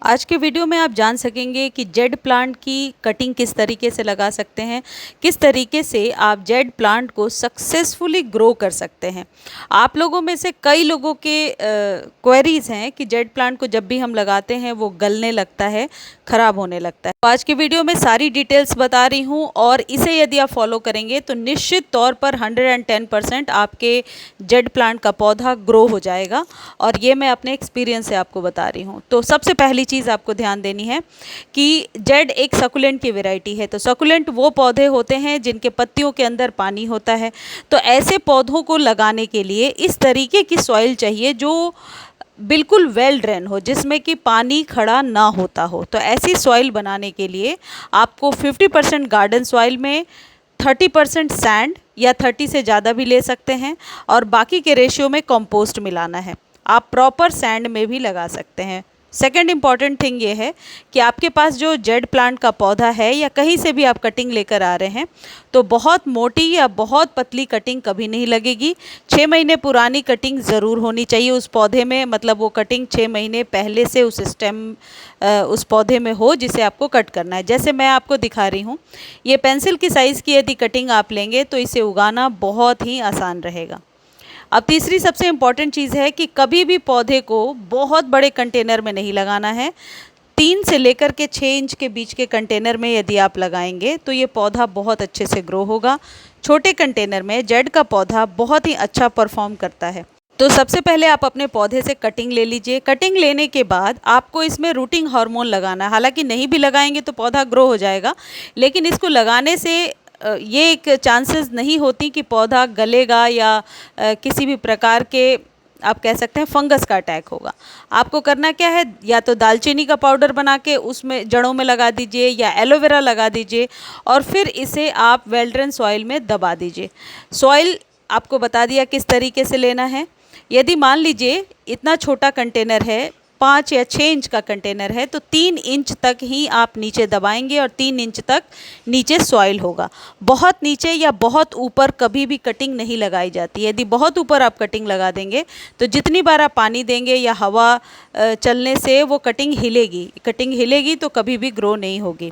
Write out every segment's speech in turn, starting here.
आज के वीडियो में आप जान सकेंगे कि जेड प्लांट की कटिंग किस तरीके से लगा सकते हैं, किस तरीके से आप जेड प्लांट को सक्सेसफुली ग्रो कर सकते हैं। आप लोगों में से कई लोगों के क्वेरीज हैं कि जेड प्लांट को जब भी हम लगाते हैं वो गलने लगता है, ख़राब होने लगता है। तो आज के वीडियो में सारी डिटेल्स बता रही हूँ और इसे यदि आप फॉलो करेंगे तो निश्चित तौर पर 110% आपके जेड प्लांट का पौधा ग्रो हो जाएगा। और ये मैं अपने एक्सपीरियंस से आपको बता रही हूँ। तो सबसे पहली चीज़ आपको ध्यान देनी है कि जेड एक सकुलेंट की वैरायटी है। तो सकुलेंट वो पौधे होते हैं जिनके पत्तियों के अंदर पानी होता है। तो ऐसे पौधों को लगाने के लिए इस तरीके की सॉइल चाहिए जो बिल्कुल वेल ड्रेन हो, जिसमें कि पानी खड़ा ना होता हो। तो ऐसी सॉइल बनाने के लिए आपको 50% गार्डन सॉइल में 30% सैंड या 30 से ज़्यादा भी ले सकते हैं और बाकी के रेशियो में कंपोस्ट मिलाना है। आप प्रॉपर सैंड में भी लगा सकते हैं। सेकेंड इम्पॉर्टेंट थिंग ये है कि आपके पास जो जेड प्लांट का पौधा है या कहीं से भी आप कटिंग लेकर आ रहे हैं तो बहुत मोटी या बहुत पतली कटिंग कभी नहीं लगेगी। 6 महीने पुरानी कटिंग ज़रूर होनी चाहिए उस पौधे में, मतलब वो कटिंग 6 महीने पहले से उस स्टेम उस पौधे में हो जिसे आपको कट करना है। जैसे मैं आपको दिखा रही हूँ, ये पेंसिल की साइज़ की यदि कटिंग आप लेंगे तो इसे उगाना बहुत ही आसान रहेगा। अब तीसरी सबसे इम्पॉर्टेंट चीज़ है कि कभी भी पौधे को बहुत बड़े कंटेनर में नहीं लगाना है। 3 से लेकर के 6 इंच के बीच के कंटेनर में यदि आप लगाएंगे तो ये पौधा बहुत अच्छे से ग्रो होगा। छोटे कंटेनर में जेड का पौधा बहुत ही अच्छा परफॉर्म करता है। तो सबसे पहले आप अपने पौधे से कटिंग ले लीजिए। कटिंग लेने के बाद आपको इसमें रूटिंग हार्मोन लगाना है। हालांकि नहीं भी लगाएंगे तो पौधा ग्रो हो जाएगा, लेकिन इसको लगाने से ये एक चांसेस नहीं होती कि पौधा गलेगा या किसी भी प्रकार के आप कह सकते हैं फंगस का अटैक होगा। आपको करना क्या है, या तो दालचीनी का पाउडर बना के उसमें जड़ों में लगा दीजिए या एलोवेरा लगा दीजिए और फिर इसे आप वेल ड्रेन सॉइल में दबा दीजिए। सॉइल आपको बता दिया किस तरीके से लेना है। यदि मान लीजिए इतना छोटा कंटेनर है, 5 या 6 इंच का कंटेनर है, तो 3 इंच तक ही आप नीचे दबाएंगे और 3 इंच तक नीचे सॉइल होगा। बहुत नीचे या बहुत ऊपर कभी भी कटिंग नहीं लगाई जाती। यदि बहुत ऊपर आप कटिंग लगा देंगे तो जितनी बार आप पानी देंगे या हवा चलने से वो कटिंग हिलेगी तो कभी भी ग्रो नहीं होगी।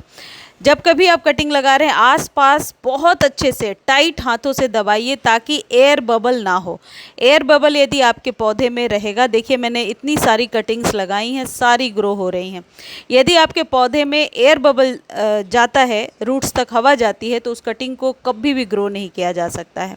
जब कभी आप कटिंग लगा रहे हैं आसपास बहुत अच्छे से टाइट हाथों से दबाइए ताकि एयर बबल ना हो। एयर बबल यदि आपके पौधे में रहेगा, देखिए मैंने इतनी सारी कटिंग्स लगाई हैं, सारी ग्रो हो रही हैं। यदि आपके पौधे में एयर बबल जाता है, रूट्स तक हवा जाती है, तो उस कटिंग को कभी भी ग्रो नहीं किया जा सकता है।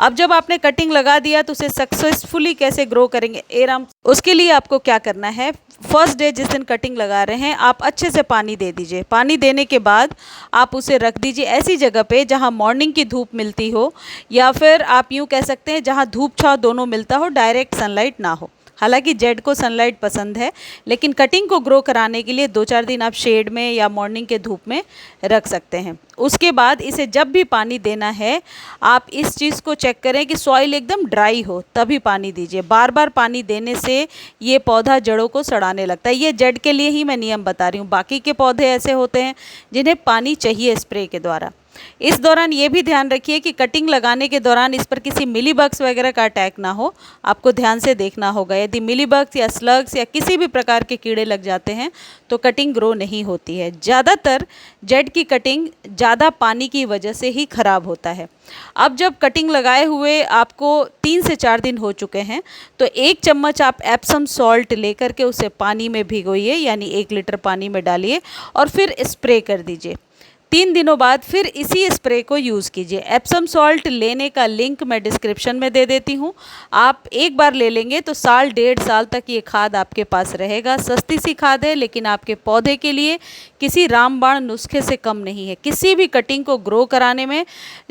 अब जब आपने कटिंग लगा दिया तो उसे सक्सेसफुली कैसे ग्रो करेंगे एराम, उसके लिए आपको क्या करना है, फर्स्ट डे जिस दिन कटिंग लगा रहे हैं आप अच्छे से पानी दे दीजिए। पानी देने के बाद आप उसे रख दीजिए ऐसी जगह पे जहां मॉर्निंग की धूप मिलती हो, या फिर आप यूँ कह सकते हैं जहां धूप छांव दोनों मिलता हो, डायरेक्ट सनलाइट ना हो। हालांकि जेड को सनलाइट पसंद है, लेकिन कटिंग को ग्रो कराने के लिए 2-4 दिन आप शेड में या मॉर्निंग के धूप में रख सकते हैं। उसके बाद इसे जब भी पानी देना है आप इस चीज़ को चेक करें कि सॉइल एकदम ड्राई हो, तभी पानी दीजिए। बार बार पानी देने से ये पौधा जड़ों को सड़ाने लगता है। ये जेड के लिए ही मैं नियम बता रही हूँ, बाकी के पौधे ऐसे होते हैं जिन्हें पानी चाहिए स्प्रे के द्वारा। इस दौरान ये भी ध्यान रखिए कि कटिंग लगाने के दौरान इस पर किसी मिलीबग्स वगैरह का अटैक ना हो। आपको ध्यान से देखना होगा। यदि मिलीबग्स या स्लग्स या किसी भी प्रकार के कीड़े लग जाते हैं तो कटिंग ग्रो नहीं होती है। ज़्यादातर जेड की कटिंग ज़्यादा पानी की वजह से ही ख़राब होता है। अब जब कटिंग लगाए हुए आपको 3 से 4 दिन हो चुके हैं तो 1 चम्मच आप एप्सम सॉल्ट लेकर के उसे पानी में भिगोइए, यानी 1 लीटर पानी में डालिए और फिर स्प्रे कर दीजिए। 3 दिनों बाद फिर इसी स्प्रे को यूज़ कीजिए। एप्सम सॉल्ट लेने का लिंक मैं डिस्क्रिप्शन में दे देती हूँ। आप एक बार ले लेंगे तो साल 1.5 साल तक ये खाद आपके पास रहेगा। सस्ती सी खाद है, लेकिन आपके पौधे के लिए किसी रामबाण नुस्खे से कम नहीं है। किसी भी कटिंग को ग्रो कराने में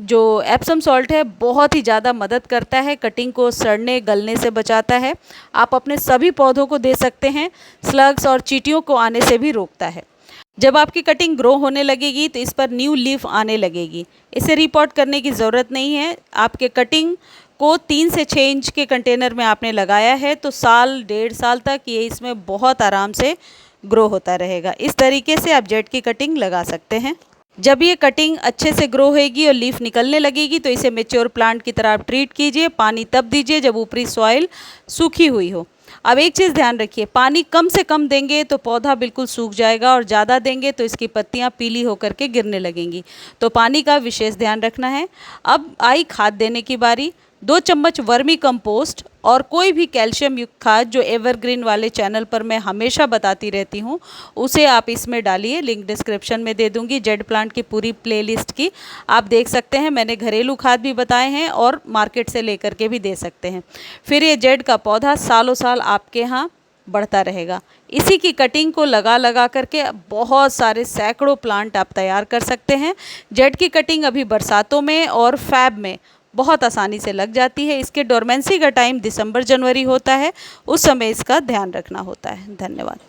जो एप्सम सॉल्ट है बहुत ही ज़्यादा मदद करता है। कटिंग को सड़ने गलने से बचाता है। आप अपने सभी पौधों को दे सकते हैं। स्लग्स और चींटियों को आने से भी रोकता है। जब आपकी कटिंग ग्रो होने लगेगी तो इस पर न्यू लीफ आने लगेगी। इसे रिपोर्ट करने की ज़रूरत नहीं है। आपके कटिंग को 3 से 6 इंच के कंटेनर में आपने लगाया है तो साल 1.5 साल तक ये इसमें बहुत आराम से ग्रो होता रहेगा। इस तरीके से आप जेड की कटिंग लगा सकते हैं। जब ये कटिंग अच्छे से ग्रो होगी और लीफ निकलने लगेगी तो इसे मेच्योर प्लांट की तरह आप ट्रीट कीजिए। पानी तब दीजिए जब ऊपरी सॉइल सूखी हुई हो। अब एक चीज़ ध्यान रखिए, पानी कम से कम देंगे तो पौधा बिल्कुल सूख जाएगा और ज़्यादा देंगे तो इसकी पत्तियां पीली होकर के गिरने लगेंगी। तो पानी का विशेष ध्यान रखना है। अब आई खाद देने की बारी। 2 चम्मच वर्मी कंपोस्ट और कोई भी कैल्शियम युक्त खाद जो एवरग्रीन वाले चैनल पर मैं हमेशा बताती रहती हूँ उसे आप इसमें डालिए। लिंक डिस्क्रिप्शन में दे दूँगी जेड प्लांट की पूरी प्लेलिस्ट की, आप देख सकते हैं। मैंने घरेलू खाद भी बताए हैं और मार्केट से लेकर के भी दे सकते हैं। फिर ये जेड का पौधा सालों साल आपके यहाँ बढ़ता रहेगा। इसी की कटिंग को लगा करके बहुत सारे सैकड़ों प्लांट आप तैयार कर सकते हैं। जेड की कटिंग अभी बरसातों में और फैब में बहुत आसानी से लग जाती है। इसके डोरमेंसी का टाइम दिसंबर जनवरी होता है, उस समय इसका ध्यान रखना होता है। धन्यवाद।